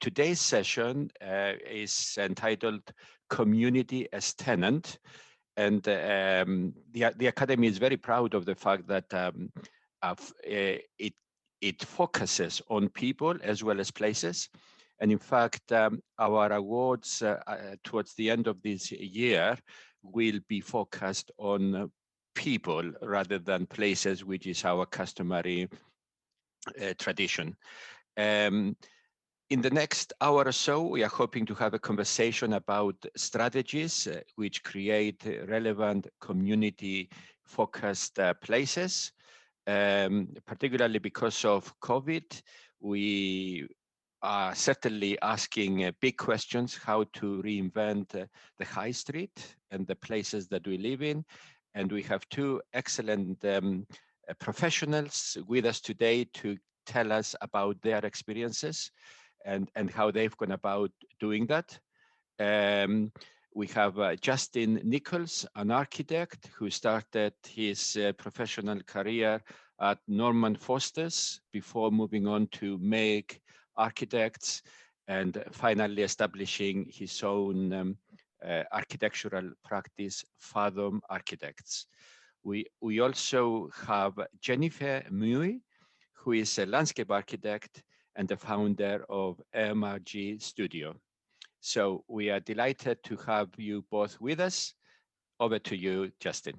Today's session is entitled Community as Tenant. And the Academy is very proud of the fact that it focuses on people as well as places. And in fact, our awards towards the end of this year will be focused on people rather than places, which is our customary tradition. In the next hour or so, we are hoping to have a conversation about strategies which create relevant community-focused places. Particularly because of COVID, we are certainly asking big questions: how to reinvent the high street and the places that we live in. And we have two excellent professionals with us today to tell us about their experiences and how they've gone about doing that. We have Justin Nicholls, an architect who started his professional career at Norman Foster's before moving on to Meg Architects and finally establishing his own architectural practice, Fathom Architects. We also have Jennifer Mui, who is a landscape architect and the founder of MRG Studio. So we are delighted to have you both with us. Over to you, Justin.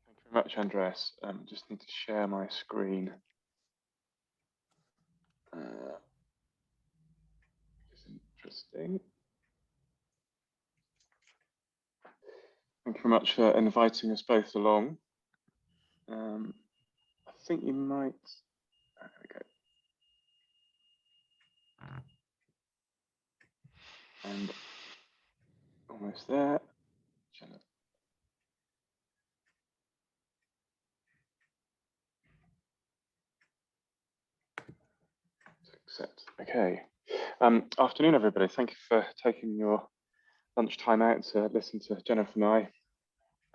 Thank you very much, Andreas. Just need to share my screen. It's interesting. Thank you very much for inviting us both along. I think you might. There we go. And almost there. Accept. Okay. Afternoon, everybody. Thank you for taking your lunchtime out to listen to Jennifer and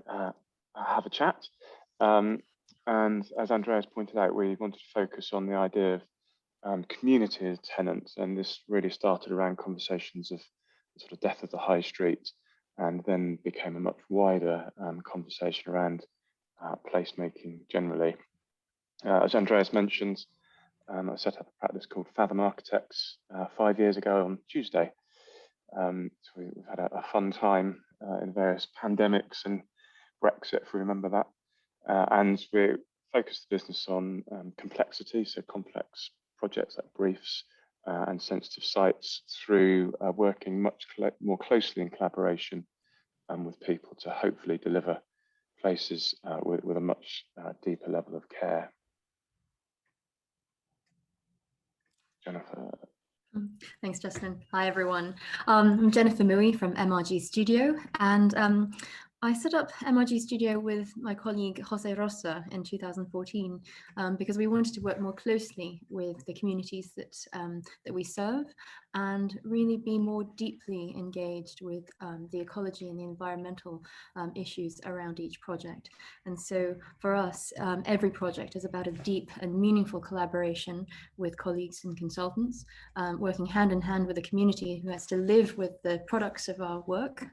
I have a chat. And as Andreas pointed out, we wanted to focus on the idea of community as tenants, and this really started around conversations of the sort of death of the high street, and then became a much wider conversation around placemaking generally. As Andreas mentioned, I set up a practice called Fathom Architects 5 years ago on Tuesday. So we've had a fun time in various pandemics and Brexit, if we remember that. And we focused the business on complexity, so complex projects like briefs and sensitive sites through working much more closely in collaboration with people to hopefully deliver places with a much deeper level of care. Jennifer. Thanks, Justin. Hi, everyone. I'm Jennifer Mui from MRG Studio, and I set up MRG Studio with my colleague Jose Rosa in 2014 because we wanted to work more closely with the communities that we serve and really be more deeply engaged with the ecology and the environmental issues around each project. And so for us, every project is about a deep and meaningful collaboration with colleagues and consultants, working hand in hand with a community who has to live with the products of our work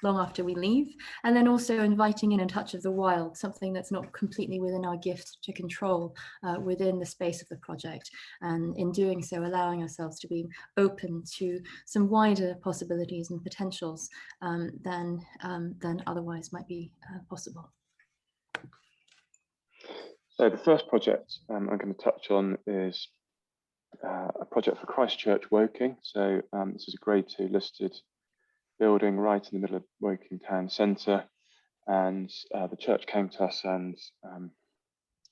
long after we leave. And then also inviting in a touch of the wild, something that's not completely within our gift to control within the space of the project. And in doing so, allowing ourselves to be open to some wider possibilities and potentials than otherwise might be possible. So the first project I'm going to touch on is a project for Christchurch Woking. So this is a grade 2 listed building right in the middle of Woking town centre, and the church came to us and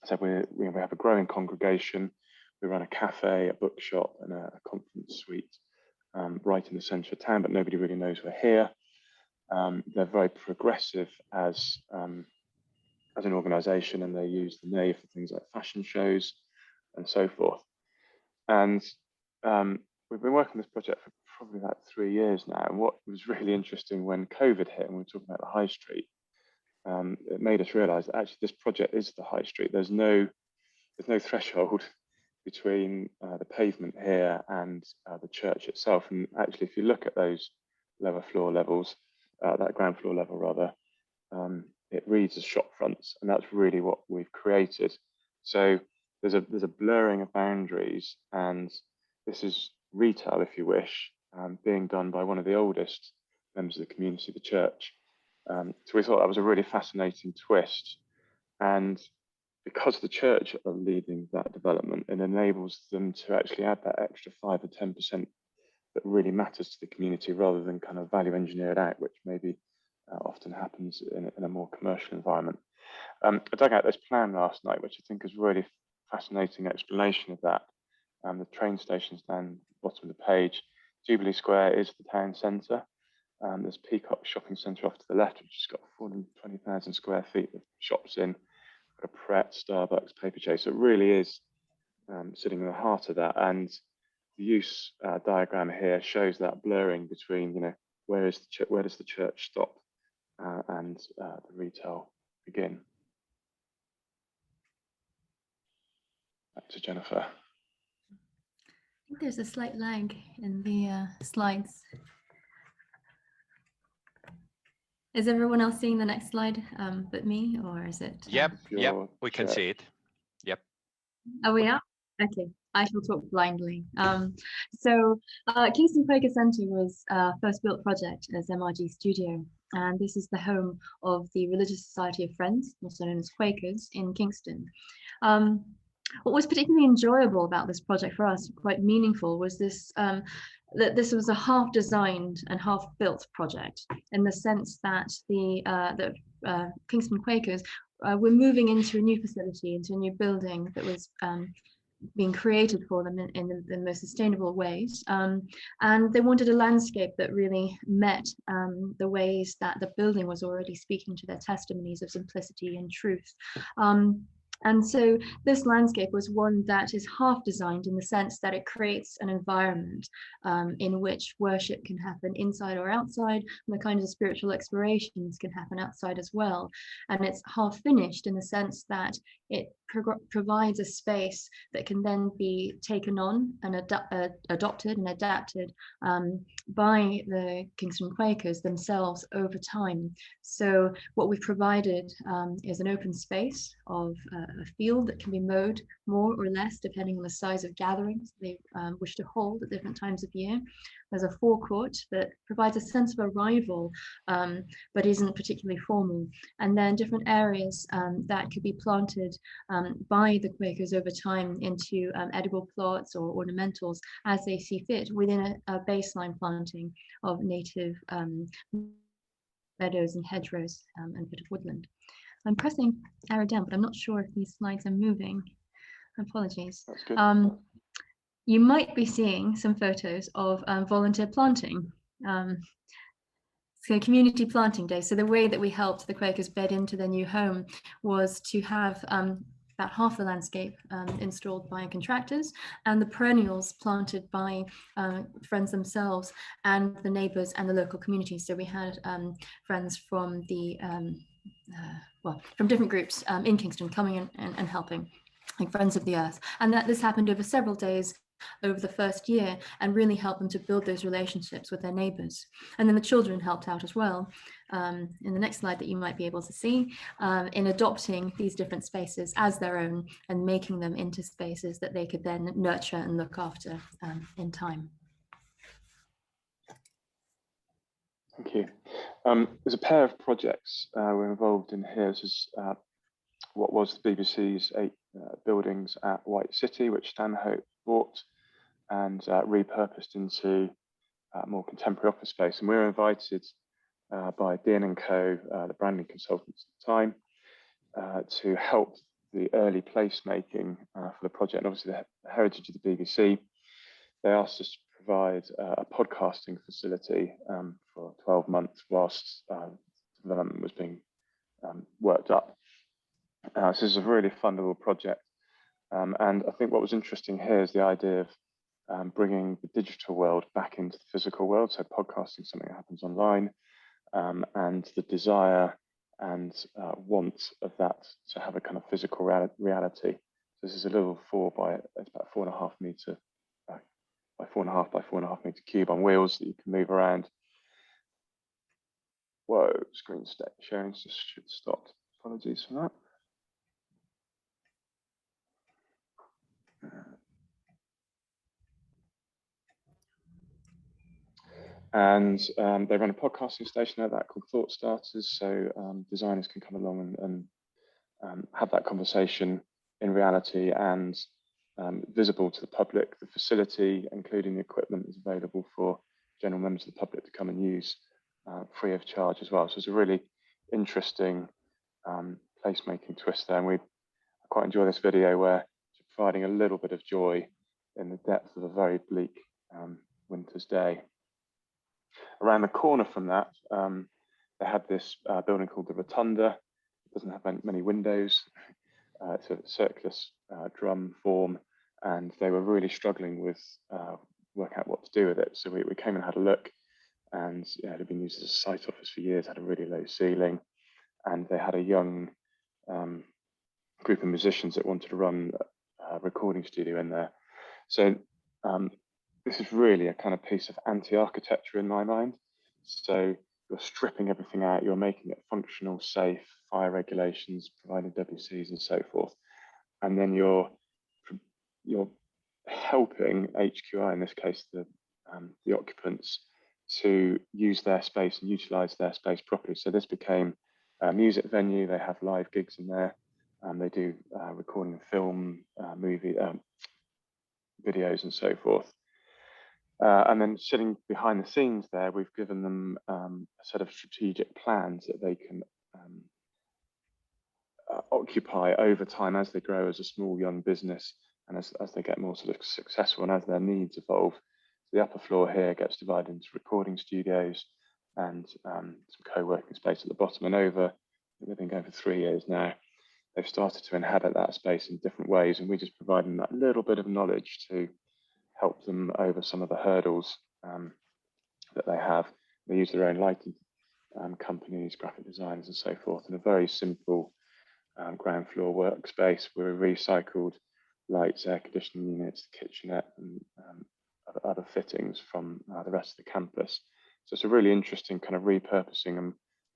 said we have a growing congregation. We run a cafe, a bookshop, and a conference suite right in the centre of town, but nobody really knows we're here. They're very progressive as an organisation, and they use the nave for things like fashion shows and so forth. And we've been working on this project for probably about 3 years now. And what was really interesting when COVID hit and we were talking about the high street, it made us realise that actually this project is the high street. There's no threshold between the pavement here and the church itself. And actually, if you look at those lower floor levels, that ground floor level rather, it reads as shop fronts, and that's really what we've created. So there's a blurring of boundaries, and this is retail, if you wish, being done by one of the oldest members of the community, the church. So we thought that was a really fascinating twist. And because the church are leading that development, it enables them to actually add that extra 5 or 10% that really matters to the community, rather than kind of value engineer it out, which maybe often happens in a more commercial environment. I dug out this plan last night, which I think is really fascinating explanation of that. The train station's down the bottom of the page. Jubilee Square is the town centre. There's Peacock Shopping Centre off to the left, which has got 420,000 square feet of shops in. Got a Pret, Starbucks, Paper Chase. So it really is sitting in the heart of that. And the use diagram here shows that blurring between, you know, where does the church stop and the retail begin. Back to Jennifer. I think there's a slight lag in the slides. Is everyone else seeing the next slide but me, or is it? Yep, we can see it. Yep. Are we up? Okay, I shall talk blindly. So Kingston Quaker Centre was first built project as MRG Studio, and this is the home of the Religious Society of Friends, also known as Quakers, in Kingston. What was particularly enjoyable about this project for us, quite meaningful, was this that this was a half designed and half built project, in the sense that the Kingston Quakers were moving into a new facility, into a new building that was being created for them in the most sustainable ways. And they wanted a landscape that really met the ways that the building was already speaking to their testimonies of simplicity and truth. And so this landscape was one that is half designed, in the sense that it creates an environment in which worship can happen inside or outside, and the kinds of spiritual explorations can happen outside as well. And it's half finished in the sense that it provides a space that can then be taken on and adopted and adapted by the Kingston Quakers themselves over time. So what we've provided is an open space of a field that can be mowed more or less depending on the size of gatherings they wish to hold at different times of year. There's a forecourt that provides a sense of arrival, but isn't particularly formal. And then different areas that could be planted by the Quakers over time into edible plots or ornamentals as they see fit, within a baseline planting of native meadows and hedgerows and a bit of woodland. I'm pressing arrow down, but I'm not sure if these slides are moving. Apologies. That's good. You might be seeing some photos of volunteer planting. So community planting day. So the way that we helped the Quakers bed into their new home was to have about half the landscape installed by contractors, and the perennials planted by friends themselves and the neighbours and the local community. So we had friends from the from different groups in Kingston coming in and helping, like Friends of the Earth, and that this happened over several days over the first year, and really helped them to build those relationships with their neighbours. And then the children helped out as well, in the next slide that you might be able to see, in adopting these different spaces as their own and making them into spaces that they could then nurture and look after in time. Thank you. There's a pair of projects we're involved in here. This is what was the BBC's 8 buildings at White City, which Stanhope bought and repurposed into more contemporary office space. And we were invited by Dean & Co, the branding consultants at the time, to help the early placemaking for the project. And obviously the heritage of the BBC, they asked us to provide a podcasting facility for 12 months whilst development was being worked up. So this is a really fun little project. And I think what was interesting here is the idea of bringing the digital world back into the physical world. So podcasting, something that happens online, and the desire and want of that to have a kind of physical reality. this is a little it's about 4.5 meter by 4.5 by 4.5 meter cube on wheels that you can move around. Whoa, screen sharing just stopped. Apologies for that. And they run a podcasting station at that called Thought Starters, so designers can come along and have that conversation in reality and visible to the public. The facility, including the equipment, is available for general members of the public to come and use free of charge as well. So it's a really interesting placemaking twist there, and I quite enjoy this video where it's providing a little bit of joy in the depth of a very bleak winter's day. Around the corner from that, they had this building called the Rotunda. It doesn't have many windows. It's a circular drum form, and they were really struggling with work out what to do with it. So we came and had a look, and it had been used as a site office for years, had a really low ceiling, and they had a young group of musicians that wanted to run a recording studio in there. So this is really a kind of piece of anti-architecture in my mind. So you're stripping everything out, you're making it functional, safe, fire regulations, providing WCs and so forth. And then you're helping HQI, in this case, the occupants, to use their space and utilize their space properly. So this became a music venue. They have live gigs in there. They do recording of film, movie, videos and so forth. And then sitting behind the scenes there, we've given them a set of strategic plans that they can occupy over time as they grow as a small young business, and as they get more sort of successful and as their needs evolve. So the upper floor here gets divided into recording studios and some co-working space at the bottom, and over, they've been going for 3 years now, they've started to inhabit that space in different ways, and we just provide them that little bit of knowledge to help them over some of the hurdles that they have. They use their own lighting companies, graphic designers and so forth, in a very simple ground floor workspace where we recycled lights, air conditioning units, kitchenette and other fittings from the rest of the campus. So it's a really interesting kind of repurposing, and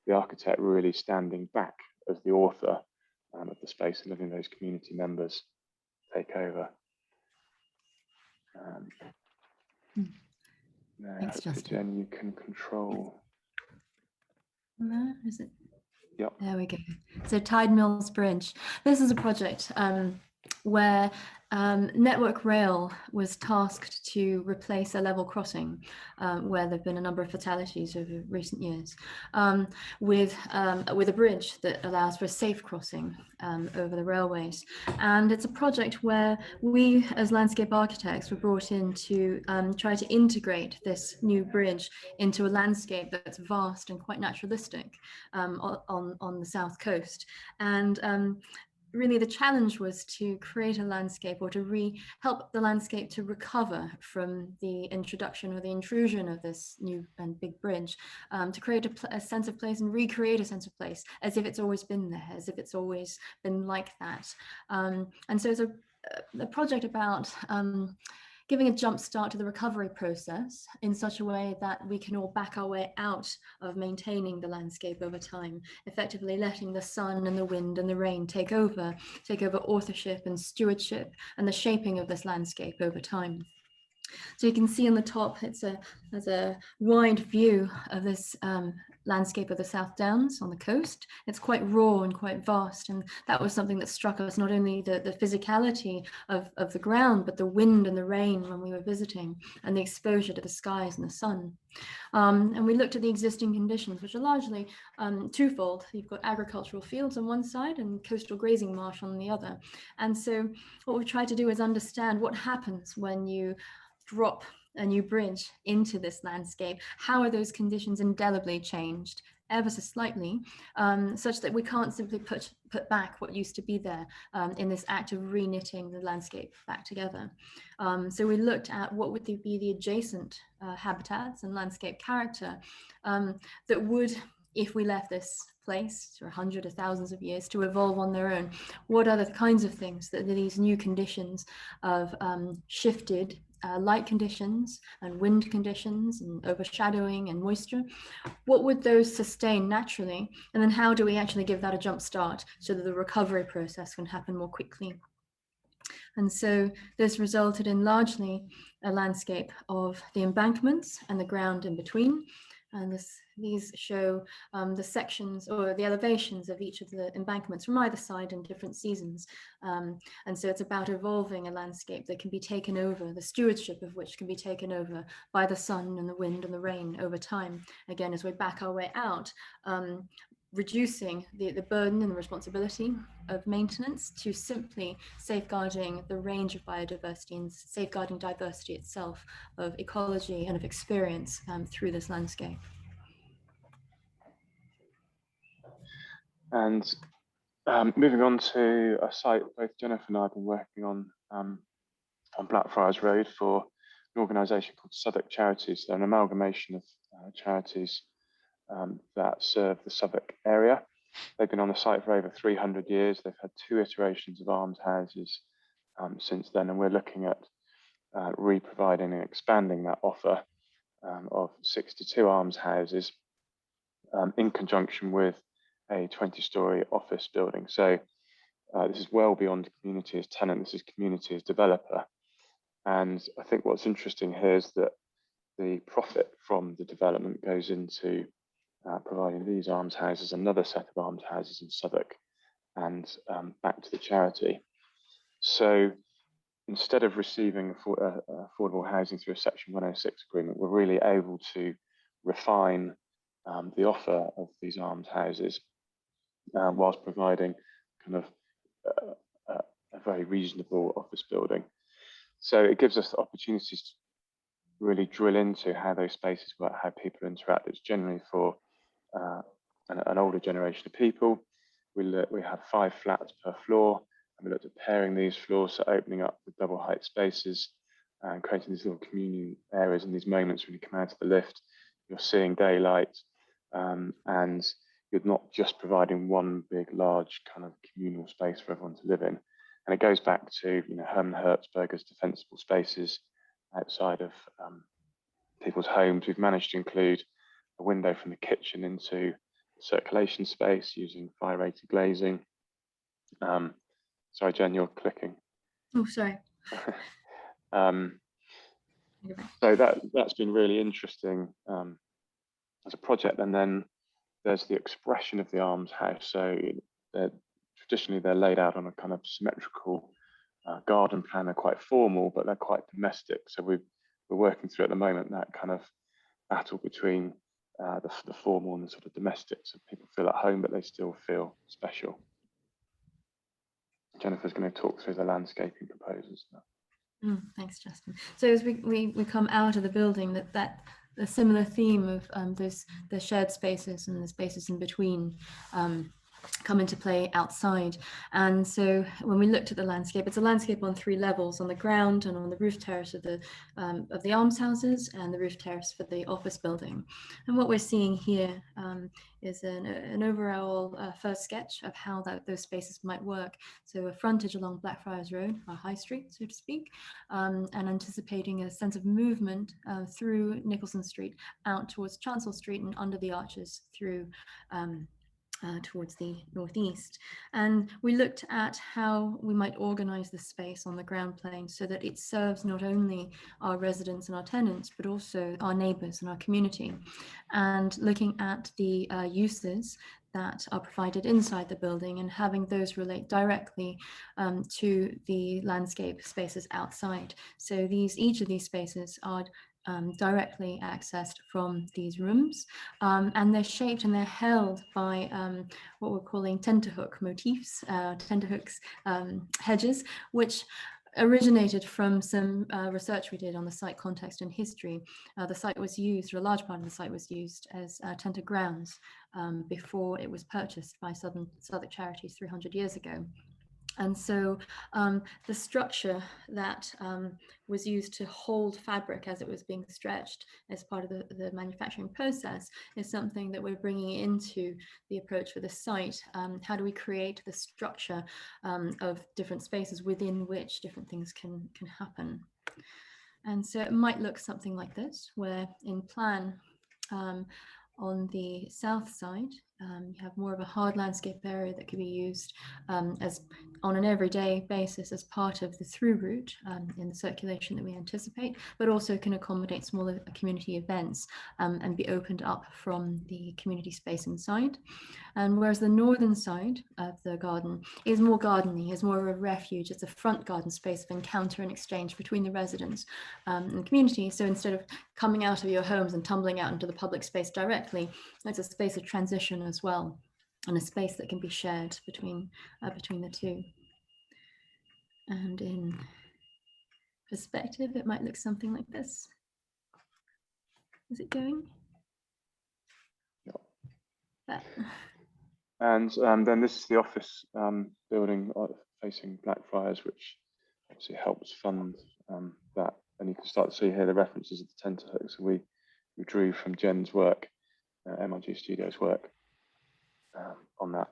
the architect really standing back as the author of the space and letting those community members take over. Thanks, Justin. Jen, you can control. No, is it? Yep. There we go. So Tide Mills Bridge. This is a project where Network Rail was tasked to replace a level crossing where there have been a number of fatalities over recent years with a bridge that allows for a safe crossing over the railways. And it's a project where we as landscape architects were brought in to try to integrate this new bridge into a landscape that's vast and quite naturalistic on the south coast. And really the challenge was to create a landscape, or to help the landscape to recover from the introduction or the intrusion of this new and big bridge, to create a sense of place and recreate a sense of place as if it's always been there, as if it's always been like that. And so it's a project about giving a jump start to the recovery process in such a way that we can all back our way out of maintaining the landscape over time, effectively letting the sun and the wind and the rain take over authorship and stewardship and the shaping of this landscape over time. So you can see on the top, there's a wide view of this landscape of the South Downs on the coast. It's quite raw and quite vast, and that was something that struck us, not only the physicality of the ground, but the wind and the rain when we were visiting, and the exposure to the skies and the sun. And we looked at the existing conditions, which are largely twofold. You've got agricultural fields on one side and coastal grazing marsh on the other. And so what we tried to do is understand what happens when you drop a new bridge into this landscape. How are those conditions indelibly changed, ever so slightly, such that we can't simply put back what used to be there in this act of reknitting the landscape back together. So we looked at what would be the adjacent habitats and landscape character that would, if we left this place for hundreds of thousands of years to evolve on their own? What are the kinds of things that these new conditions of shifted light conditions and wind conditions and overshadowing and moisture, what would those sustain naturally? And then how do we actually give that a jump start so that the recovery process can happen more quickly? And so this resulted in largely a landscape of the embankments and the ground in between. And these show the sections or the elevations of each of the embankments from either side in different seasons. And so it's about evolving a landscape that can be taken over, the stewardship of which can be taken over by the sun and the wind and the rain over time. Again, as we back our way out, reducing the burden and the responsibility of maintenance to simply safeguarding the range of biodiversity and safeguarding diversity itself of ecology and of experience through this landscape. And moving on to a site both Jennifer and I have been working on Blackfriars Road for an organisation called Southwark Charities. They're an amalgamation of charities that serve the Southwark area. They've been on the site for over 300 years. They've had 2 iterations of almshouses since then, and we're looking at re-providing and expanding that offer of 62 almshouses in conjunction with a 20-storey office building. So this is well beyond community as tenant, this is community as developer. And I think what's interesting here is that the profit from the development goes into providing these almshouses, another set of almshouses in Southwark, and back to the charity. So instead of receiving affordable housing through a Section 106 agreement, we're really able to refine the offer of these almshouses whilst providing kind of a very reasonable office building. So it gives us the opportunities to really drill into how those spaces work, how people interact. It's generally for an older generation of people. We have 5 flats per floor, and we looked at pairing these floors, so opening up the double height spaces and creating these little communion areas. And these moments when you come out of the lift, you're seeing daylight, and you're not just providing one big, large kind of communal space for everyone to live in. And it goes back to Herman Hertzberger's defensible spaces outside of people's homes. We've managed to include a window from the kitchen into circulation space using fire-rated glazing. Sorry, Jen, you're clicking. Oh, sorry. So that's been really interesting as a project. And then there's the expression of the almshouse. So traditionally they're laid out on a kind of symmetrical garden plan. They're quite formal, but they're quite domestic. So we're working through at the moment that kind of battle between the formal and the sort of domestic, so people feel at home, but they still feel special. Jennifer's going to talk through the landscaping proposals now. Thanks, Justin. So as we come out of the building, that a similar theme of the shared spaces and the spaces in between come into play outside. And so when we looked at the landscape, it's a landscape on 3 levels: on the ground and on the roof terrace of the almshouses and the roof terrace for the office building. And what we're seeing here is an overall first sketch of how those spaces might work. So a frontage along Blackfriars Road, our high street, so to speak, and anticipating a sense of movement through Nicholson Street out towards Chancellor Street and under the arches through towards the northeast. And we looked at how we might organize the space on the ground plane so that it serves not only our residents and our tenants, but also our neighbors and our community. And looking at the uses that are provided inside the building and having those relate directly to the landscape spaces outside. So each of these spaces are directly accessed from these rooms, and they're shaped and they're held by what we're calling tenterhook motifs, tenterhooks, hedges, which originated from some research we did on the site context and history. The site was used, or a large part of the site was used as tenter grounds before it was purchased by Southwark Charities 300 years ago. And so the structure that was used to hold fabric as it was being stretched as part of the manufacturing process is something that we're bringing into the approach for the site. How do we create the structure of different spaces within which different things can happen? And so it might look something like this, where in plan, on the south side, you have more of a hard landscape area that could be used as on an everyday basis as part of the through route in the circulation that we anticipate, but also can accommodate smaller community events and be opened up from the community space inside. And whereas the northern side of the garden is more gardeny, is more of a refuge, it's a front garden space of encounter and exchange between the residents and the community. So instead of coming out of your homes and tumbling out into the public space directly, it's a space of transition as well, and a space that can be shared between the two. And in perspective, it might look something like this. Is it going? That. And then this is the office building facing Blackfriars, which obviously helps fund that. And you can start to see here the references of the tenterhooks. So we drew from Jen's work, MRG Studio's work on that.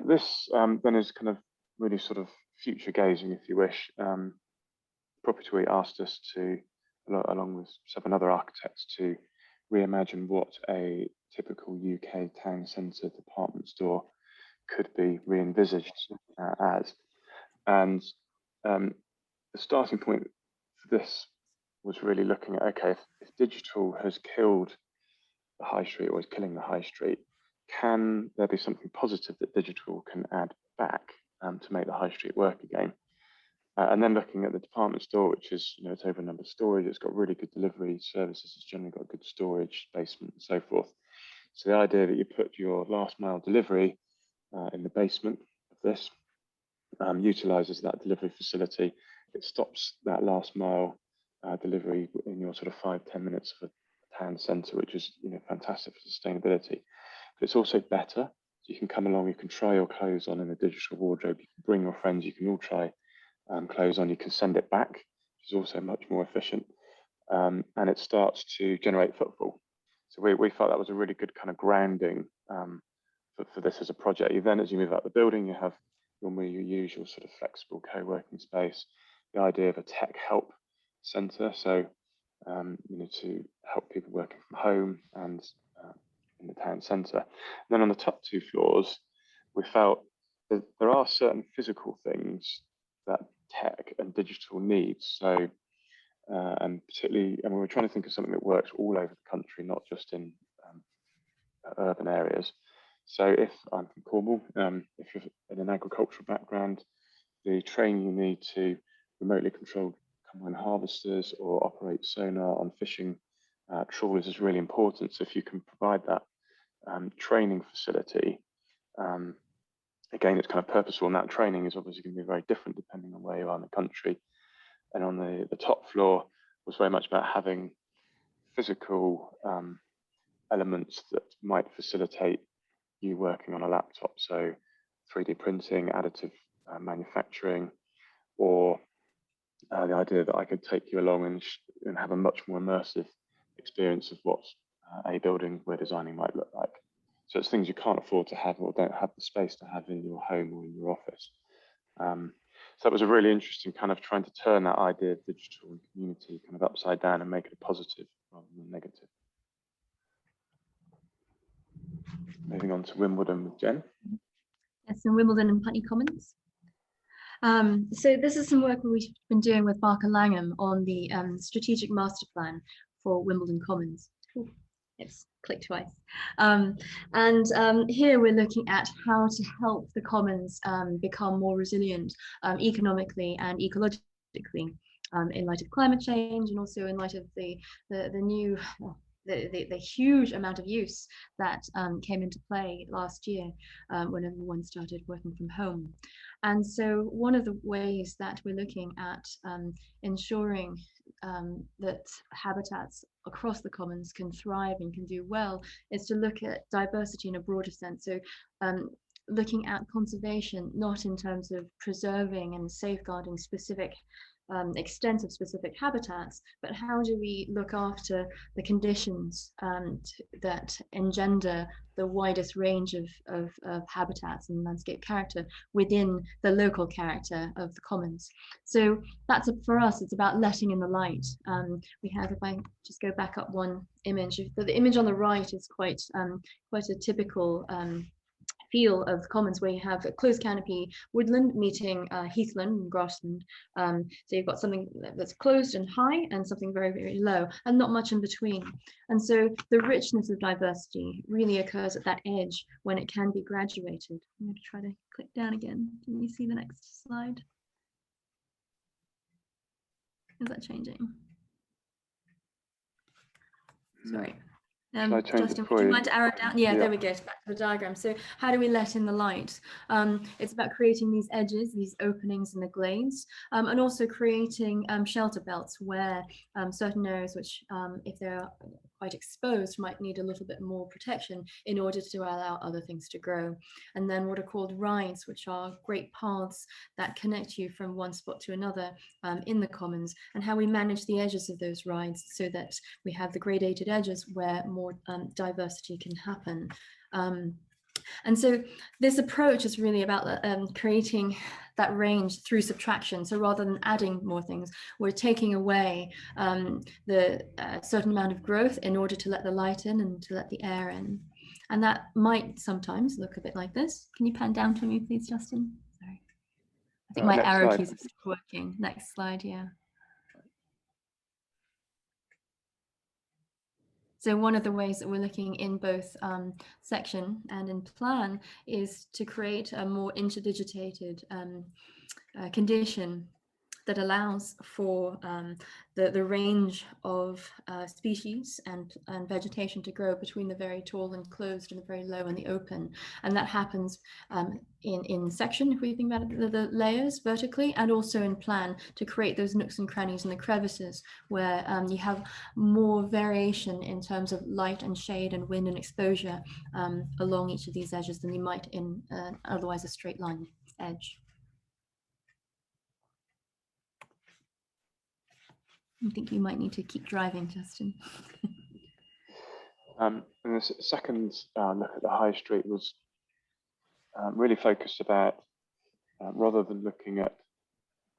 This then is kind of really sort of future gazing, if you wish. Property Week asked us to, along with 7 other architects, to reimagine what a typical UK town centre department store could be re-envisaged as. And the starting point for this was really looking at, okay, if digital has killed the high street or is killing the high street, can there be something positive that digital can add back to make the high street work again? And then looking at the department store, which is, it's over a number of storage, it's got really good delivery services, it's generally got good storage, basement, and so forth. So the idea that you put your last mile delivery in the basement of this utilizes that delivery facility. It stops that last mile delivery in your sort of 5-10 minutes of a town centre, which is fantastic for sustainability. But it's also better. So you can come along, you can try your clothes on in a digital wardrobe, you can bring your friends, you can all try clothes on, you can send it back, which is also much more efficient. And it starts to generate footfall. So we felt that was a really good kind of grounding for this as a project. You then, as you move out the building, you have your usual sort of flexible co-working space, the idea of a tech help centre, so to help people working from home and in the town centre. Then on the top 2 floors, we felt that there are certain physical things that tech and digital needs. So, and particularly, we were trying to think of something that works all over the country, not just in urban areas. So if I'm from Cornwall, if you're in an agricultural background, the training you need to remotely control combine harvesters or operate sonar on fishing trawlers is really important. So if you can provide that training facility, again, it's kind of purposeful, and that training is obviously going to be very different depending on where you are in the country. And on the top floor was very much about having physical elements that might facilitate you working on a laptop. So 3D printing, additive manufacturing, or the idea that I could take you along and have a much more immersive experience of what a building we're designing might look like. So it's things you can't afford to have or don't have the space to have in your home or in your office. So that was a really interesting kind of trying to turn that idea of digital and community kind of upside down and make it a positive rather than negative. Moving on to Wimbledon with Jen. Yes, in Wimbledon and Putney Commons. So this is some work we've been doing with Barker Langham on the strategic master plan for Wimbledon Commons. Ooh, it's clicked twice. Here we're looking at how to help the commons become more resilient economically and ecologically in light of climate change, and also in light of the new the huge amount of use that came into play last year when everyone started working from home. And so one of the ways that we're looking at ensuring that habitats across the commons can thrive and can do well is to look at diversity in a broader sense. So looking at conservation, not in terms of preserving and safeguarding specific extent of specific habitats, but how do we look after the conditions that engender the widest range of habitats and landscape character within the local character of the commons. So that's for us, it's about letting in the light. We have, if I just go back up one image, the image on the right is quite a typical feel of the commons, where you have a closed canopy woodland meeting heathland and grassland. So you've got something that's closed and high and something very, very low, and not much in between. And so the richness of diversity really occurs at that edge when it can be graduated. I'm going to try to click down again. Can you see the next slide? Is that changing? Sorry. Justin, would you mind to arrow down? Yeah, there we go, back to the diagram. So how do we let in the light? It's about creating these edges, these openings in the glades, and also creating shelter belts where certain areas which, if they're quite exposed, might need a little bit more protection in order to allow other things to grow. And then what are called rides, which are great paths that connect you from one spot to another in the commons, and how we manage the edges of those rides so that we have the gradated edges where more diversity can happen. And so this approach is really about creating that range through subtraction. So rather than adding more things, we're taking away the certain amount of growth in order to let the light in and to let the air in. And that might sometimes look a bit like this. Can you pan down to me, please, Justin? Sorry. I think my arrow keys are working. Next slide, yeah. So one of the ways that we're looking in both section and in plan is to create a more interdigitated condition that allows for the range of species and vegetation to grow between the very tall and closed and the very low and the open. And that happens in section, if we think about it, the layers vertically, and also in plan to create those nooks and crannies and the crevices where you have more variation in terms of light and shade and wind and exposure along each of these edges than you might in otherwise a straight line edge. I think you might need to keep driving, Justin. And the second look at the high street was really focused about, rather than looking at,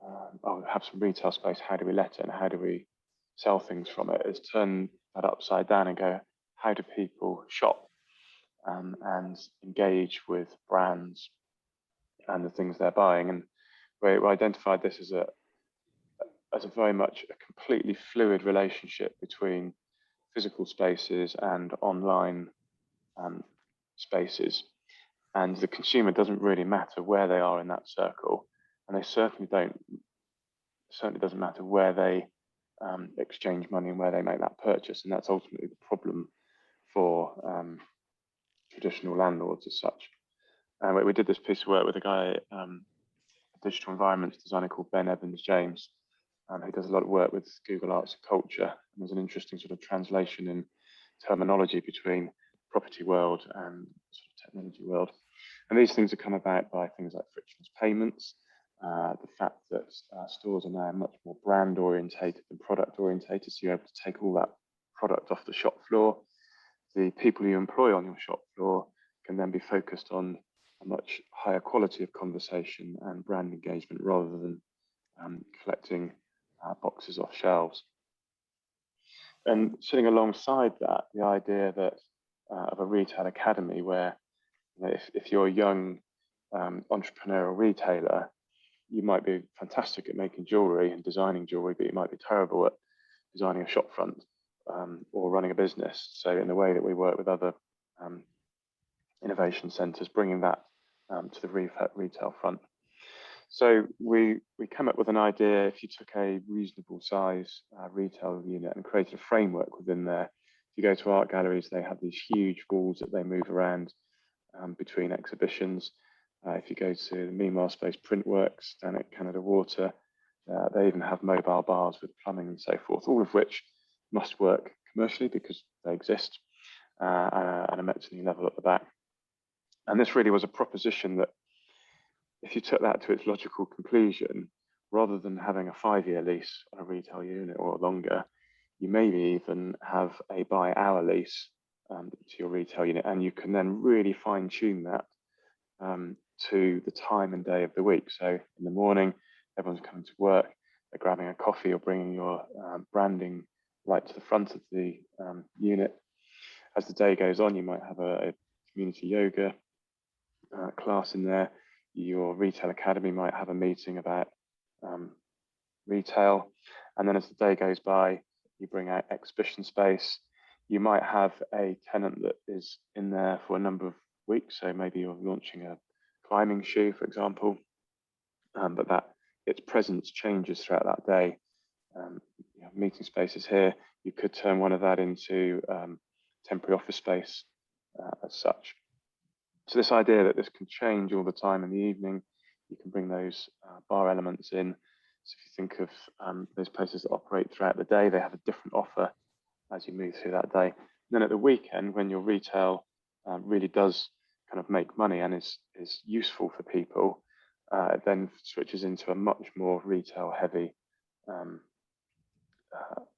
oh, have some retail space, how do we let it and how do we sell things from it, is turn that upside down and go, how do people shop and engage with brands and the things they're buying? And we identified this as a very much a completely fluid relationship between physical spaces and online spaces. And the consumer doesn't really matter where they are in that circle, and they certainly doesn't matter where they exchange money and where they make that purchase. And that's ultimately the problem for traditional landlords as such. And we did this piece of work with a guy, a digital environments designer called Ben Evans-James, who does a lot of work with Google Arts and Culture. And there's an interesting sort of translation in terminology between property world and sort of technology world. And these things have come about by things like frictionless payments, the fact that stores are now much more brand orientated than product orientated, so you're able to take all that product off the shop floor. The people you employ on your shop floor can then be focused on a much higher quality of conversation and brand engagement rather than collecting boxes off shelves. And sitting alongside that, the idea that of a retail academy where, you know, if you're a young entrepreneurial retailer, you might be fantastic at making jewelry and designing jewelry, but you might be terrible at designing a shop front or running a business. So in the way that we work with other innovation centres, bringing that to the retail front. So we come up with an idea. If you took a reasonable size retail unit and created a framework within there, if you go to art galleries, they have these huge walls that they move around between exhibitions. If you go to the Meanwhile Space Printworks down at Canada Water, they even have mobile bars with plumbing and so forth, all of which must work commercially because they exist, and a mezzanine level at the back. And this really was a proposition that, if you took that to its logical conclusion, rather than having a 5-year lease on a retail unit or longer, you maybe even have a by-hour lease to your retail unit, and you can then really fine-tune that to the time and day of the week. So in the morning, everyone's coming to work, they're grabbing a coffee or bringing your branding right to the front of the unit. As the day goes on, you might have a community yoga class in there. Your retail academy might have a meeting about retail. And then as the day goes by, you bring out exhibition space. You might have a tenant that is in there for a number of weeks. So maybe you're launching a climbing shoe, for example, but that its presence changes throughout that day. You have meeting spaces here. You could turn one of that into temporary office space as such. So this idea that this can change all the time in the evening, you can bring those bar elements in. So if you think of those places that operate throughout the day, they have a different offer as you move through that day. And then at the weekend, when your retail really does kind of make money and is useful for people, it then switches into a much more retail heavy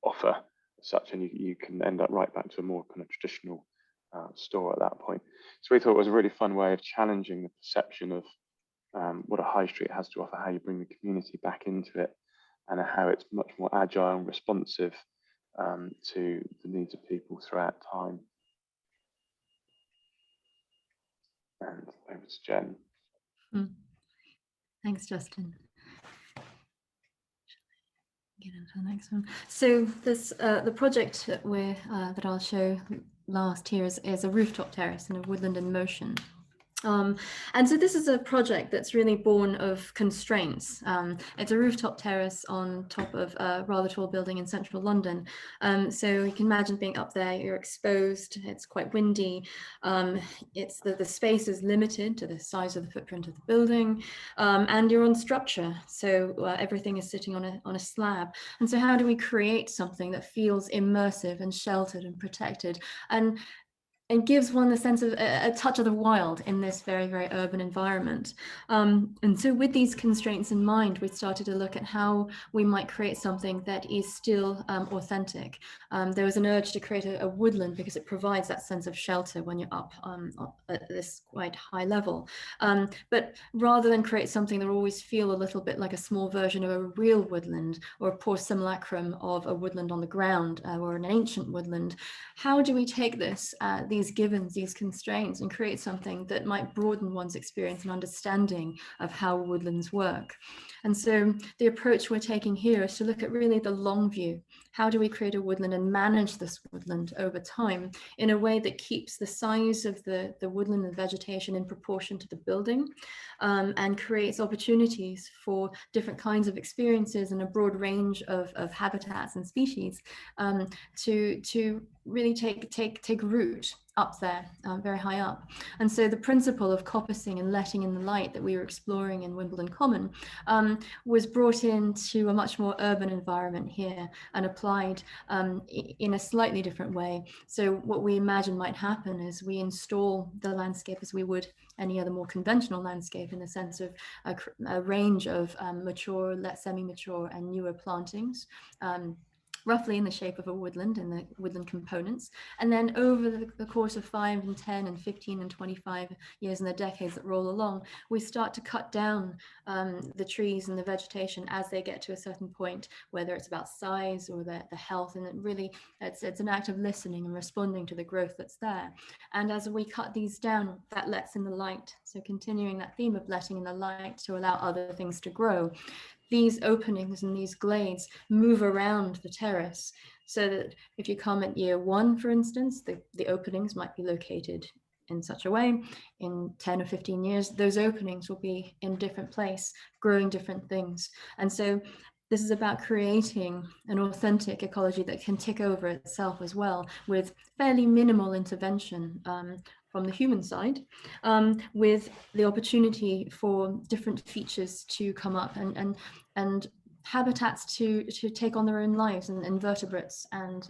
offer as such, and you can end up right back to a more kind of traditional store at that point. So we thought it was a really fun way of challenging the perception of what a high street has to offer, how you bring the community back into it, and how it's much more agile and responsive to the needs of people throughout time. And over to Jen. Thanks, Justin. Get into the next one. So this the project that I'll show last here is a rooftop terrace in a woodland in motion. And so this is a project that's really born of constraints. It's a rooftop terrace on top of a rather tall building in central London. So you can imagine being up there, you're exposed, it's quite windy. It's the space is limited to the size of the footprint of the building, and you're on structure. So everything is sitting on a slab. And so how do we create something that feels immersive and sheltered and protected and gives one the sense of a touch of the wild in this very, very urban environment. And so with these constraints in mind, we started to look at how we might create something that is still authentic. There was an urge to create a woodland because it provides that sense of shelter when you're up at this quite high level. But rather than create something that will always feel a little bit like a small version of a real woodland or a poor simulacrum of a woodland on the ground or an ancient woodland, how do we take this, these givens, these constraints, and create something that might broaden one's experience and understanding of how woodlands work? And so the approach we're taking here is to look at really the long view. How do we create a woodland and manage this woodland over time in a way that keeps the size of the woodland and vegetation in proportion to the building, and creates opportunities for different kinds of experiences and a broad range of habitats and species to really take root up there, very high up. And so the principle of coppicing and letting in the light that we were exploring in Wimbledon Common was brought into a much more urban environment here and applied in a slightly different way. So what we imagine might happen is we install the landscape as we would any other more conventional landscape, in the sense of a range of mature, semi-mature and newer plantings, roughly in the shape of a woodland and the woodland components. And then over the course of 5 and 10 and 15 and 25 years and the decades that roll along, we start to cut down the trees and the vegetation as they get to a certain point, whether it's about size or the health. And it really, it's an act of listening and responding to the growth that's there. And as we cut these down, that lets in the light. So continuing that theme of letting in the light to allow other things to grow. These openings and these glades move around the terrace, so that if you come at year 1, for instance, the openings might be located in such a way. In 10 or 15 years, those openings will be in a different place, growing different things. And so this is about creating an authentic ecology that can tick over itself as well, with fairly minimal intervention from the human side, with the opportunity for different features to come up and habitats to take on their own lives, and invertebrates and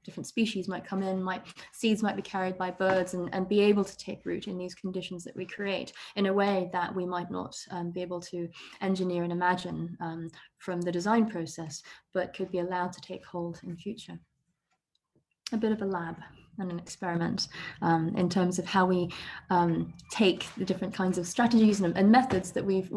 different species might come in, seeds might be carried by birds and be able to take root in these conditions that we create in a way that we might not be able to engineer and imagine from the design process, but could be allowed to take hold in future. A bit of a lab and an experiment in terms of how we take the different kinds of strategies and methods that we've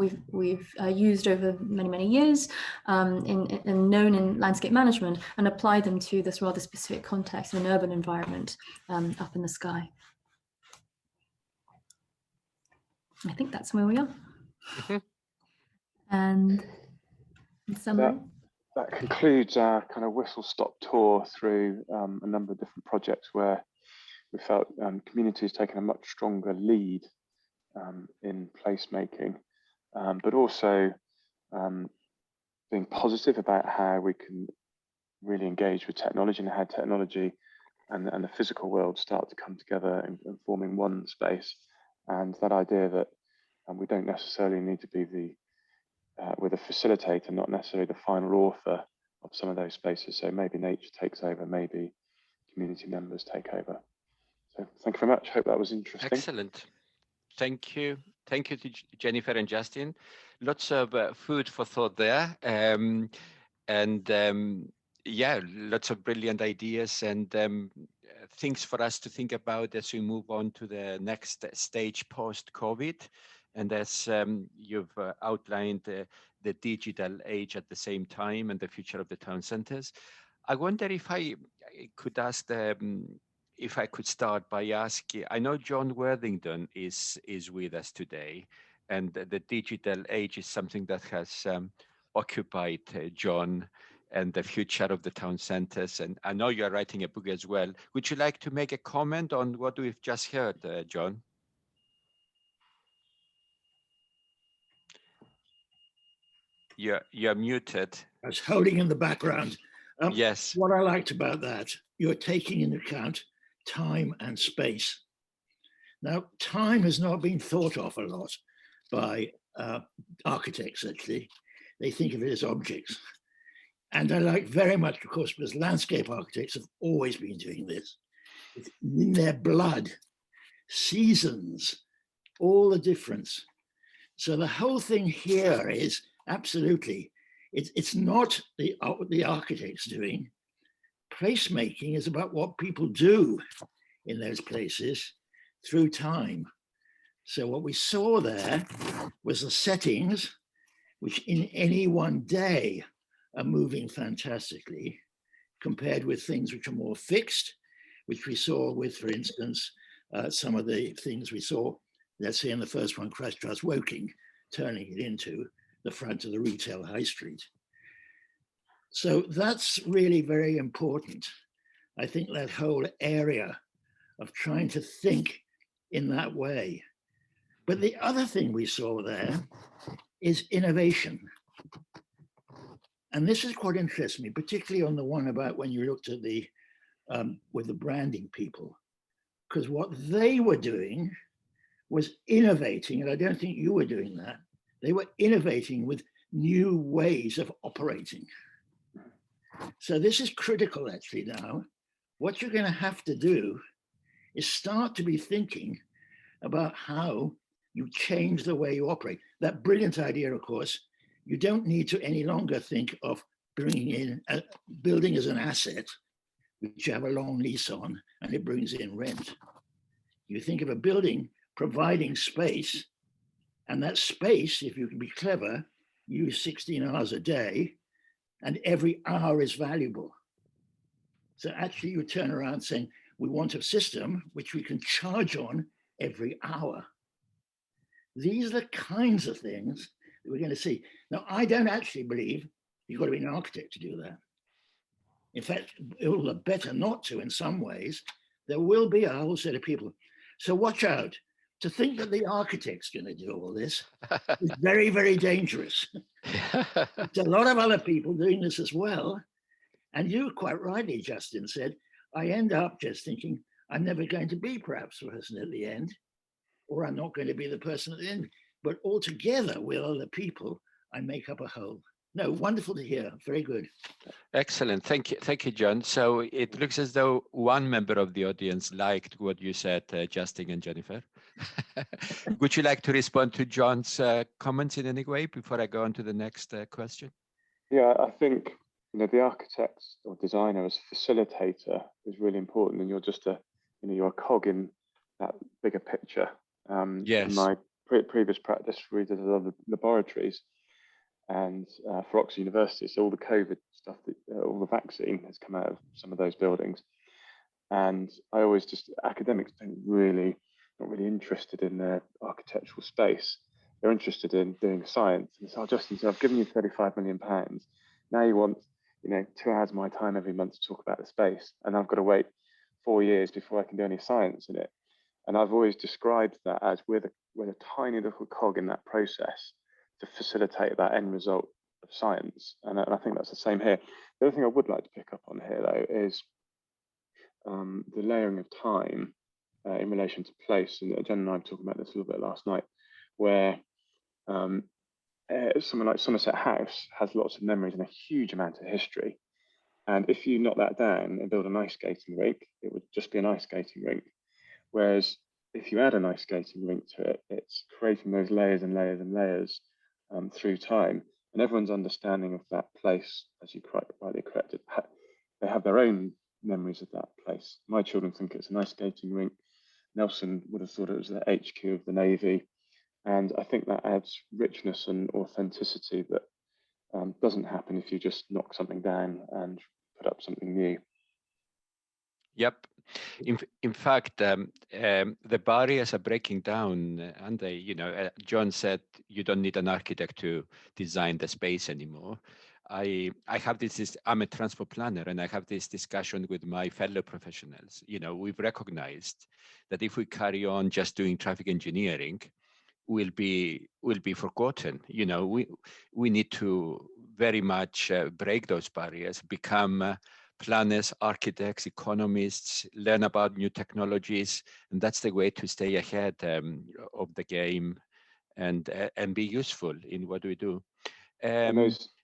used over many years and known in landscape management, and apply them to this rather specific context in an urban environment up in the sky. I think that's where we are. Mm-hmm. And in summary. That concludes our kind of whistle-stop tour through a number of different projects where we felt communities taking a much stronger lead in placemaking, but also being positive about how we can really engage with technology and how technology and the physical world start to come together and forming one space. And that idea that we don't necessarily need to be with a facilitator, not necessarily the final author of some of those spaces. So maybe nature takes over, maybe community members take over. So thank you very much. Hope that was interesting. Excellent. Thank you. Thank you to Jennifer and Justin. Lots of food for thought there. Yeah, lots of brilliant ideas and things for us to think about as we move on to the next stage post-COVID. And as you've outlined the digital age at the same time and the future of the town centres, I wonder if I could ask if I could start by asking, I know John Worthington is with us today, and the digital age is something that has occupied John and the future of the town centres. And I know you're writing a book as well. Would you like to make a comment on what we've just heard, John? You're muted. I was holding in the background. Yes. What I liked about that, you're taking into account time and space. Now, time has not been thought of a lot by architects, actually. They think of it as objects. And I like very much, of course, because landscape architects have always been doing this. It's in their blood, seasons, all the difference. So the whole thing here is absolutely, it's not the architects doing. Placemaking is about what people do in those places through time. So what we saw there was the settings, which in any one day are moving fantastically, compared with things which are more fixed, which we saw with, for instance, some of the things we saw, let's say in the first one, Christchurch Woking, turning it into the front of the retail high street. So that's really very important. I think that whole area of trying to think in that way. But the other thing we saw there is innovation. And this is quite interesting me, particularly on the one about when you looked at the, with the branding people, because what they were doing was innovating, and I don't think you were doing that. They were innovating with new ways of operating. So this is critical actually now. What you're going to have to do is start to be thinking about how you change the way you operate. That brilliant idea, of course, you don't need to any longer think of bringing in a building as an asset, which you have a long lease on, and it brings in rent. You think of a building providing space, and that space, if you can be clever, use 16 hours a day, and every hour is valuable. So actually you turn around saying, we want a system which we can charge on every hour. These are the kinds of things that we're going to see. Now, I don't actually believe you've got to be an architect to do that. In fact, it will be better not to in some ways. There will be a whole set of people. So watch out. To think that the architect's going to do all this is very, very dangerous. There's a lot of other people doing this as well. And you quite rightly, Justin, said, I end up just thinking, I'm never going to be perhaps the person at the end, or I'm not going to be the person at the end. But altogether with other people, I make up a whole. No, wonderful to hear. Very good. Excellent. Thank you, John. So it looks as though one member of the audience liked what you said, Justin and Jennifer. Would you like to respond to John's comments in any way before I go on to the next question? Yeah, I think the architect or designer as facilitator is really important, and you're just you're a cog in that bigger picture. Yes. In my previous practice, we did a lot of laboratories, and for Oxford University, so all the COVID stuff, all the vaccine has come out of some of those buildings. And I always academics not really interested in their architectural space. They're interested in doing science. And so, Justin, so I've given you £35 million. Now you want, 2 hours of my time every month to talk about the space. And I've got to wait 4 years before I can do any science in it. And I've always described that as we're a tiny little cog in that process to facilitate that end result of science. And I think that's the same here. The other thing I would like to pick up on here, though, is the layering of time in relation to place. And Jen and I were talking about this a little bit last night, where something like Somerset House has lots of memories and a huge amount of history. And if you knock that down and build an ice skating rink, it would just be an ice skating rink. Whereas if you add an ice skating rink to it, it's creating those layers and layers and layers through time. And everyone's understanding of that place, as you quite rightly corrected, they have their own memories of that place. My children think it's an ice skating rink. Nelson would have thought it was the HQ of the Navy. And I think that adds richness and authenticity that doesn't happen if you just knock something down and put up something new. Yep. In fact, the barriers are breaking down, and John said you don't need an architect to design the space anymore. I'm a transport planner, and I have this discussion with my fellow professionals. We've recognized that if we carry on just doing traffic engineering, we'll be forgotten. We need to very much break those barriers, become planners, architects, economists, learn about new technologies, and that's the way to stay ahead of the game and be useful in what we do. And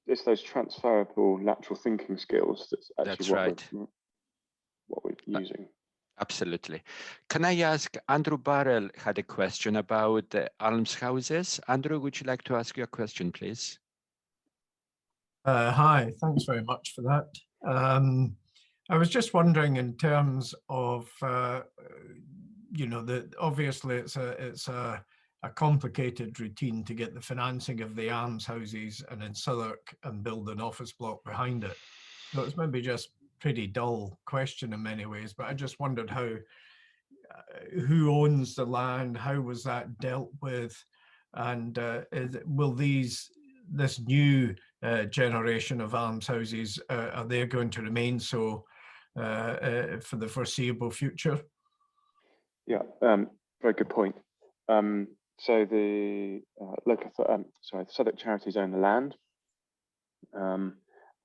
it's those transferable lateral thinking skills that's actually what we're using. Absolutely. Can I ask, Andrew Barrell had a question about almshouses. Andrew, would you like to ask your question, please? Hi, thanks very much for that. I was just wondering, in terms of, obviously it's a complicated routine to get the financing of the almshouses and in Southwark and build an office block behind it. So it's maybe just pretty dull question in many ways, but I just wondered who owns the land, how was that dealt with, and will this new generation of almshouses, are they going to remain so for the foreseeable future? Yeah, very good point. So the Southwark Charities own the land,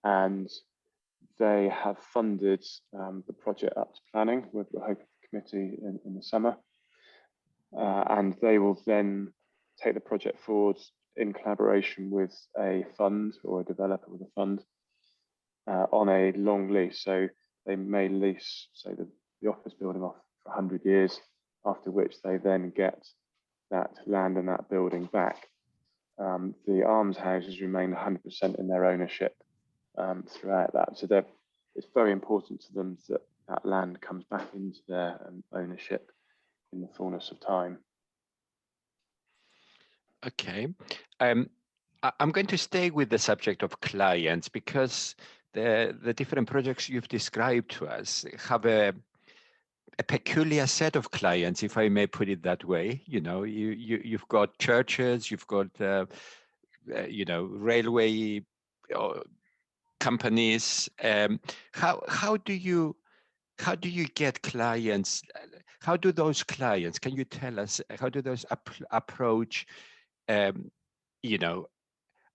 and they have funded the project up to planning. We're hoping for committee in the summer, and they will then take the project forward in collaboration with a fund or a developer with a fund on a long lease. So they may lease, say, the office building off for 100 years, after which they then get that land and that building back. The almshouses remain 100% in their ownership throughout that. So it's very important to them that that land comes back into their ownership in the fullness of time. Okay. I'm going to stay with the subject of clients, because the different projects you've described to us have a peculiar set of clients, if I may put it that way. You've got churches, you've got railway companies. How do you get clients? How do those clients? Can you tell us how do those approach?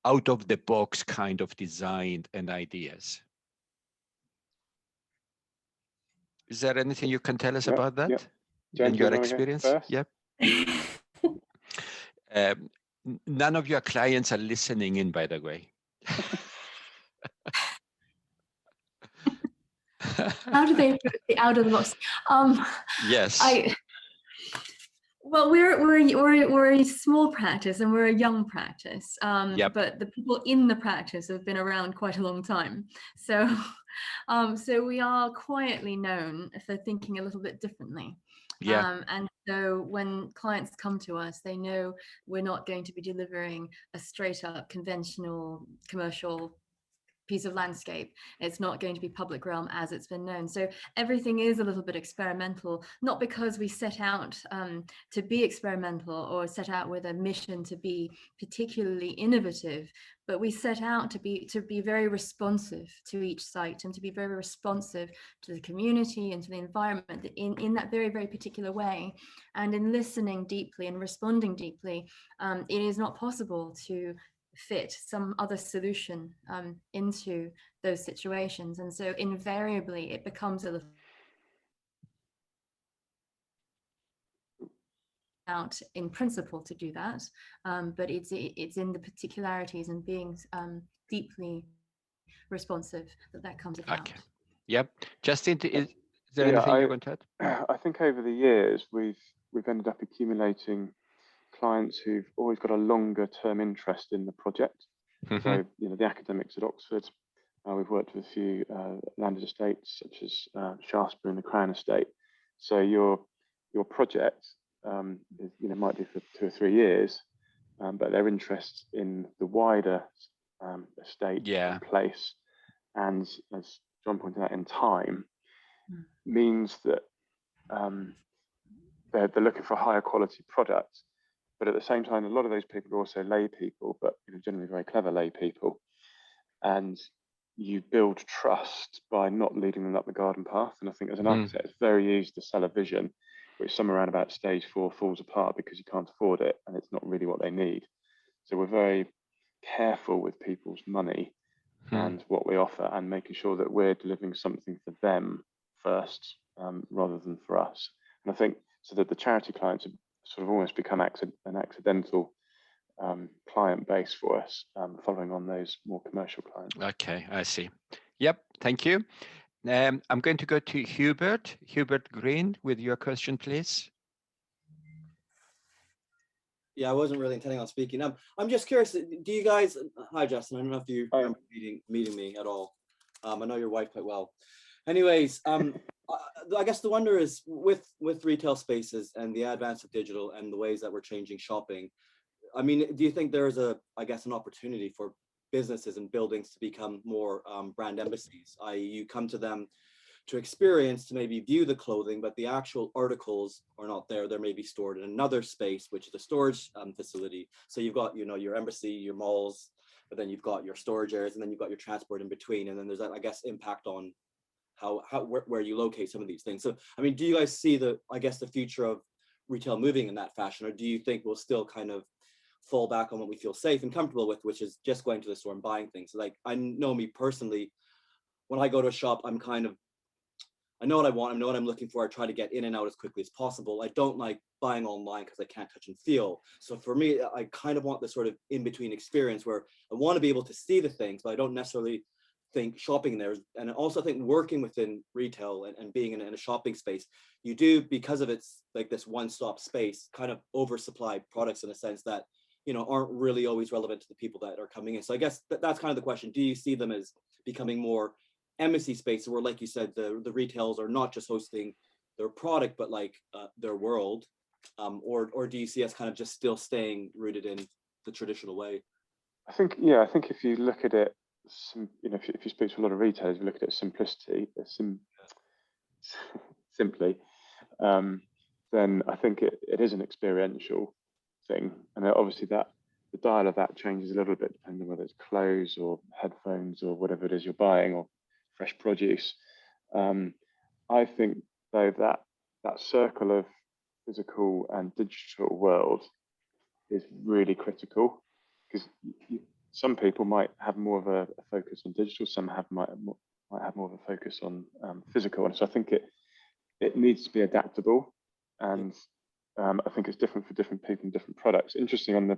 Out of the box kind of design and ideas? Is there anything you can tell us about that? Yep. Jen, in your experience? Yep. None of your clients are listening in, by the way. How do they put the out of the box? Yes. Well, we're a small practice and we're a young practice, Yep. but the people in the practice have been around quite a long time. So, so we are quietly known for thinking a little bit differently. Yeah. And so when clients come to us, they know we're not going to be delivering a straight up conventional commercial piece of landscape. It's not going to be public realm as it's been known. So everything is a little bit experimental, not because we set out to be experimental or set out with a mission to be particularly innovative, but we set out to be very responsive to each site and to be very responsive to the community and to the environment in that very, very particular way. And in listening deeply and responding deeply, it is not possible to fit some other solution into those situations. And so invariably it becomes a little out in principle to do that, but it's in the particularities and being deeply responsive that comes about. Okay. Yep. Justin, is there anything you want to add? I think over the years we've ended up accumulating clients who've always got a longer term interest in the project. So, the academics at Oxford, we've worked with a few landed estates such as Shaftesbury and the Crown Estate. So your project is, might be for 2 or 3 years, but their interest in the wider estate and place, and as John pointed out, in time, means that they're looking for a higher quality product. But at the same time, a lot of those people are also lay people, but generally very clever lay people. And you build trust by not leading them up the garden path. And I think as an architect, it's very easy to sell a vision, which somewhere around about stage 4 falls apart because you can't afford it and it's not really what they need. So we're very careful with people's money and what we offer, and making sure that we're delivering something for them first, rather than for us. And I think so that the charity clients have sort of almost become an accidental client base for us, following on those more commercial clients. Okay, I see. Yep, thank you. I'm going to go to Hubert Green with your question, please. Yeah, I wasn't really intending on speaking. I'm just curious, do you guys, hi Justin, I don't know if you remember meeting me at all. I know your wife quite well. Anyways, I guess the wonder is with retail spaces and the advance of digital and the ways that we're changing shopping, I mean, do you think there's an opportunity for businesses and buildings to become more brand embassies, i.e. you come to them to experience, to maybe view the clothing, but the actual articles are not there. They're maybe stored in another space, which is a storage facility. So you've got, your embassy, your malls, but then you've got your storage areas, and then you've got your transport in between. And then there's that, I guess, impact on where you locate some of these things. So, I mean, do you guys see the future of retail moving in that fashion, or do you think we'll still kind of fall back on what we feel safe and comfortable with, which is just going to the store and buying things? Like, I know me personally, when I go to a shop, I know what I want, I know what I'm looking for. I try to get in and out as quickly as possible. I don't like buying online because I can't touch and feel. So for me, I kind of want this sort of in-between experience where I want to be able to see the things, but I don't necessarily think shopping there. And I also think working within retail and being in a shopping space, you do, because of it's like this one-stop space, kind of oversupply products in a sense that, aren't really always relevant to the people that are coming in. So I guess that's kind of the question. Do you see them as becoming more embassy space where, like you said, the retailers are not just hosting their product, but like their world, or do you see us kind of just still staying rooted in the traditional way? I think if you look at it, if you speak to a lot of retailers, you look at it simply, then I think it is an experiential thing, and obviously that the dial of that changes a little bit depending on whether it's clothes or headphones or whatever it is you're buying, or fresh produce. I think though that circle of physical and digital world is really critical, because some people might have more of a focus on digital, some might have more of a focus on physical, and so I think it needs to be adaptable, and I think it's different for different people and different products. Interesting, on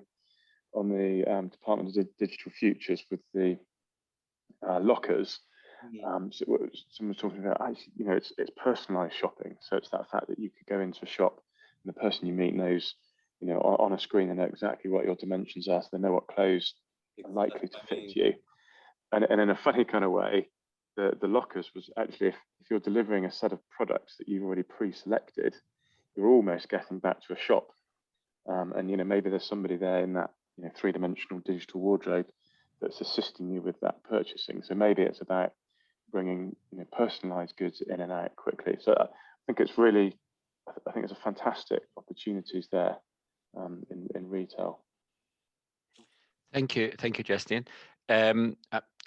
on the Department of Digital Futures with the lockers. So someone was talking about, actually, you know, it's personalized shopping. So it's that fact that you could go into a shop and the person you meet knows, you know, on a screen, they know exactly what your dimensions are, so they know what clothes are likely to fit you. And in a funny kind of way, the lockers was actually, if you're delivering a set of products that you've already pre-selected, you're almost getting back to a shop. And, you know, maybe there's somebody there in that, you know, three-dimensional digital wardrobe that's assisting you with that purchasing. So maybe it's about bringing, you know, personalized goods in and out quickly. So I think it's really, I think there's a fantastic opportunities there in retail. Thank you, Justin.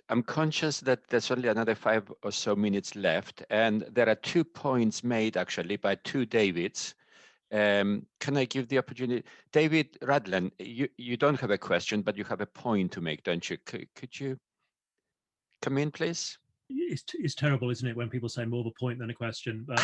I'm conscious that there's only another 5 or so minutes left, and there are 2 points made actually by 2 Davids. Can I give the opportunity? David Radland, you don't have a question, but you have a point to make, don't you? Could you come in, please? It's terrible, isn't it, when people say more of a point than a question? But,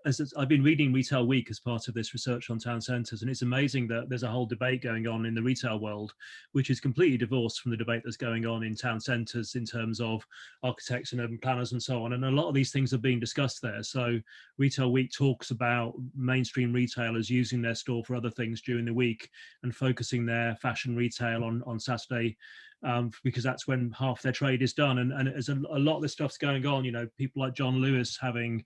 as I've been reading Retail Week as part of this research on town centres, and it's amazing that there's a whole debate going on in the retail world, which is completely divorced from the debate that's going on in town centres in terms of architects and urban planners and so on. And a lot of these things are being discussed there. So Retail Week talks about mainstream retailers using their store for other things during the week and focusing their fashion retail on Saturday, because that's when half their trade is done. And there's a lot of this stuff's going on, you know, people like John Lewis having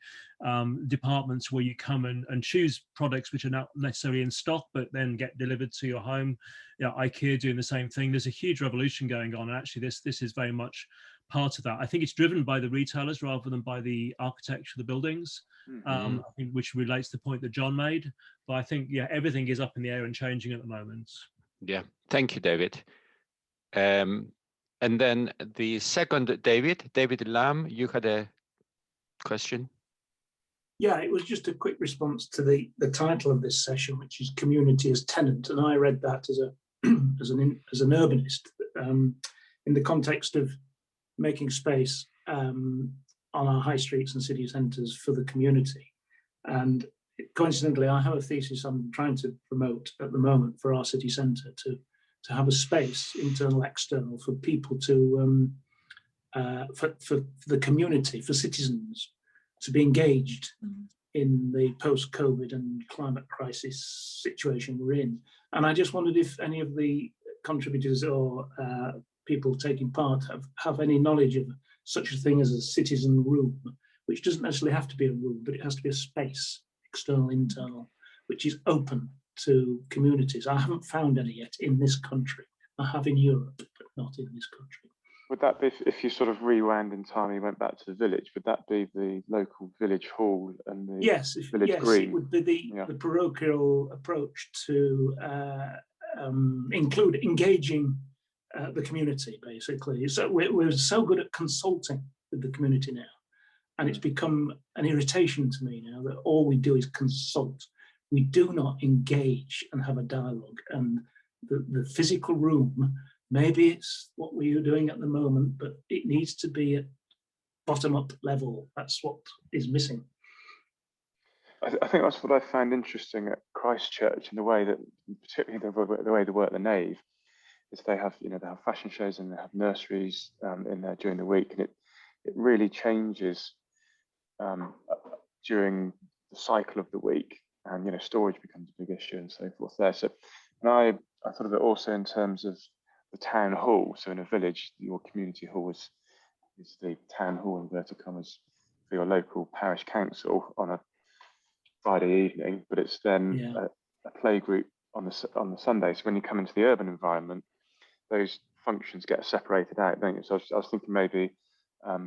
departments where you come and choose products which are not necessarily in stock, but then get delivered to your home. You know, IKEA doing the same thing. There's a huge revolution going on. And actually this is very much part of that. I think it's driven by the retailers rather than by the architecture of the buildings, I think, which relates to the point that John made. But I think, yeah, everything is up in the air and changing at the moment. Yeah. Thank you, David. And then the second, David Lamb, you had a question. Yeah, it was just a quick response to the title of this session, which is Community as Tenant, and I read that as an urbanist in the context of making space on our high streets and city centres for the community. And coincidentally, I have a thesis I'm trying to promote at the moment for our city centre to have a space, internal, external, for people to, for the community, for citizens to be engaged in the post-COVID and climate crisis situation we're in. And I just wondered if any of the contributors or people taking part have any knowledge of such a thing as a citizen room, which doesn't necessarily have to be a room, but it has to be a space, external, internal, which is open to communities. I haven't found any yet in this country. I have in Europe, but not in this country. Would that be, if you sort of rewound in time, you went back to the village, would that be the local village hall and the village green? It would be the parochial approach to engaging the community, basically. So we're so good at consulting with the community now, and it's become an irritation to me now that all we do is consult. We do not engage and have a dialogue. And the physical room, maybe it's what we are doing at the moment, but it needs to be at bottom-up level. That's what is missing. I think that's what I found interesting at Christchurch, in the way that, particularly the way they work the Nave, is they have, you know, they have fashion shows and they have nurseries in there during the week, and it really changes during the cycle of the week, and, you know, storage becomes a big issue and so forth there. So, and I thought of it also in terms of the town hall. So in a village, your community hall is the town hall, inverted commas, for your local parish council on a Friday evening, but it's then a play group on the Sunday. So when you come into the urban environment, those functions get separated out, don't you? So I was thinking maybe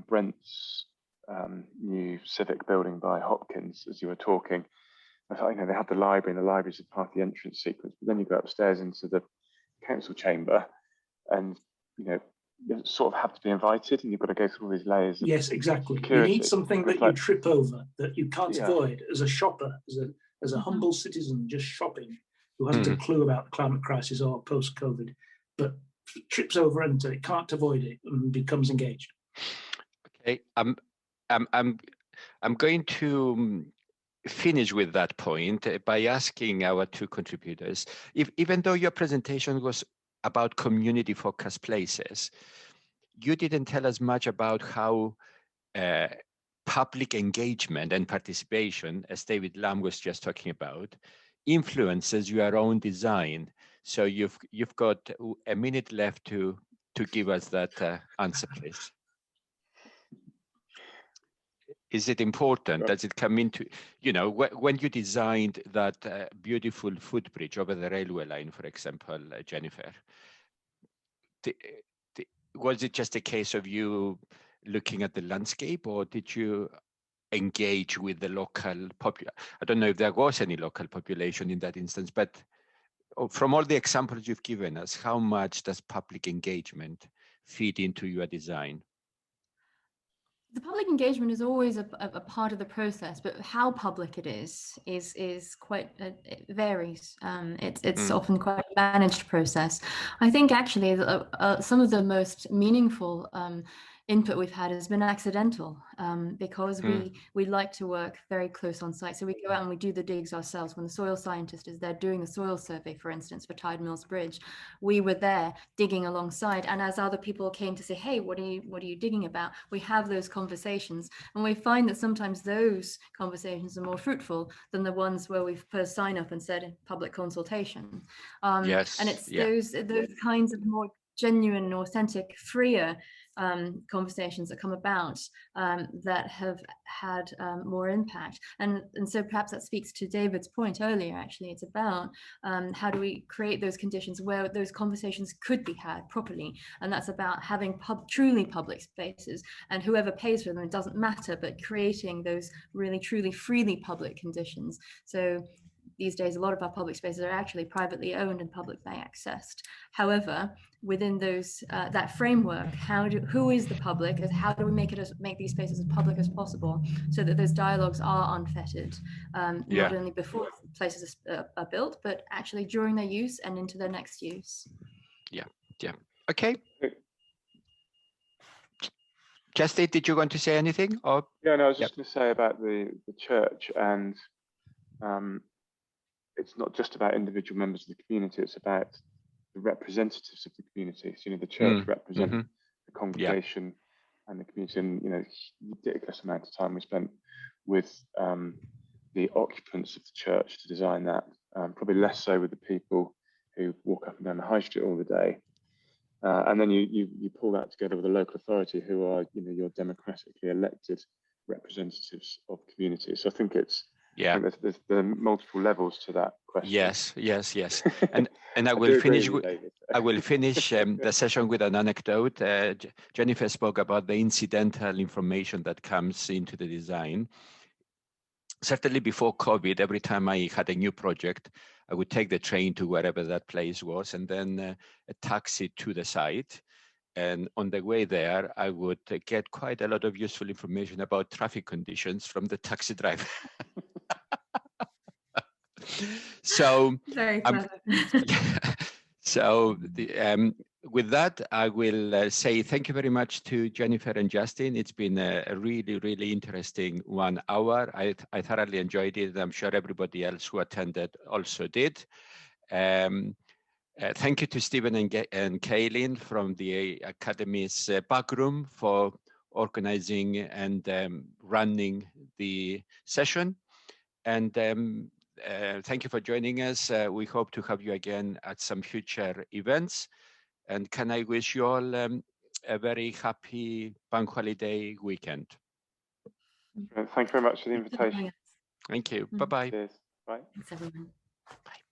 Brent's new civic building by Hopkins, as you were talking. I thought, you know, they have the library, and the library is a part of the entrance sequence, but then you go upstairs into the council chamber, and, you know, you sort of have to be invited, and you've got to go through all these layers. Yes, exactly. You need something that you trip over, that you can't avoid as a shopper, as a humble citizen just shopping, who hasn't a clue about the climate crisis or post-COVID, but trips over into it, can't avoid it, and becomes engaged. Okay, I'm going to finish with that point by asking our two contributors, even though your presentation was about community-focused places, you didn't tell us much about how public engagement and participation, as David Lamb was just talking about, influences your own design. So you've got a minute left to give us that answer, please. Is it important? Does it come into, you know, when you designed that beautiful footbridge over the railway line, for example, Jennifer, was it just a case of you looking at the landscape, or did you engage with the local population? I don't know if there was any local population in that instance, but from all the examples you've given us, how much does public engagement feed into your design? The public engagement is always a part of the process, but how public it is quite, it varies. It's often quite a managed process. I think actually some of the most meaningful input we've had has been accidental, because we like to work very close on site. So we go out and we do the digs ourselves. When the soil scientist is there doing the soil survey, for instance, for Tide Mills Bridge, we were there digging alongside. And as other people came to say, hey, what are you digging about? We have those conversations, and we find that sometimes those conversations are more fruitful than the ones where we've put a sign up and said public consultation. Yes, and it's those kinds of more genuine, authentic, freer conversations that come about that have had more impact. And so perhaps that speaks to David's point earlier. Actually, it's about how do we create those conditions where those conversations could be had properly, and that's about having truly public spaces, and whoever pays for them, it doesn't matter, but creating those really truly freely public conditions. So these days, a lot of our public spaces are actually privately owned and publicly accessed. However, within those that framework, who is the public? How do we make these spaces as public as possible, so that those dialogues are unfettered, not only before places are built, but actually during their use and into their next use. Yeah. Okay. Justin, did you want to say anything? Or yeah, no, I was just going to say about the church, and it's not just about individual members of the community, it's about the representatives of the community. So, you know, the church represents the congregation and the community, and, you know, ridiculous amount of time we spent with the occupants of the church to design that, probably less so with the people who walk up and down the high street all the day. And then you pull that together with a local authority who are, you know, your democratically elected representatives of community. So I think it's, I think there's multiple levels to that question. Yes. And I will finish the session with an anecdote. Jennifer spoke about the incidental information that comes into the design. Certainly before COVID, every time I had a new project, I would take the train to wherever that place was, and then a taxi to the site. And on the way there, I would get quite a lot of useful information about traffic conditions from the taxi driver. So, very clever. So with that, I will say thank you very much to Jennifer and Justin. It's been a really, really interesting 1 hour. I thoroughly enjoyed it, and I'm sure everybody else who attended also did. Thank you to Stephen and Kaylin from the Academy's backroom for organizing and running the session. And thank you for joining us. We hope to have you again at some future events. And can I wish you all a very happy bank holiday weekend. Thank you very much for the invitation. Thank you. Bye-bye. Cheers. Bye. Thanks, everyone. Bye.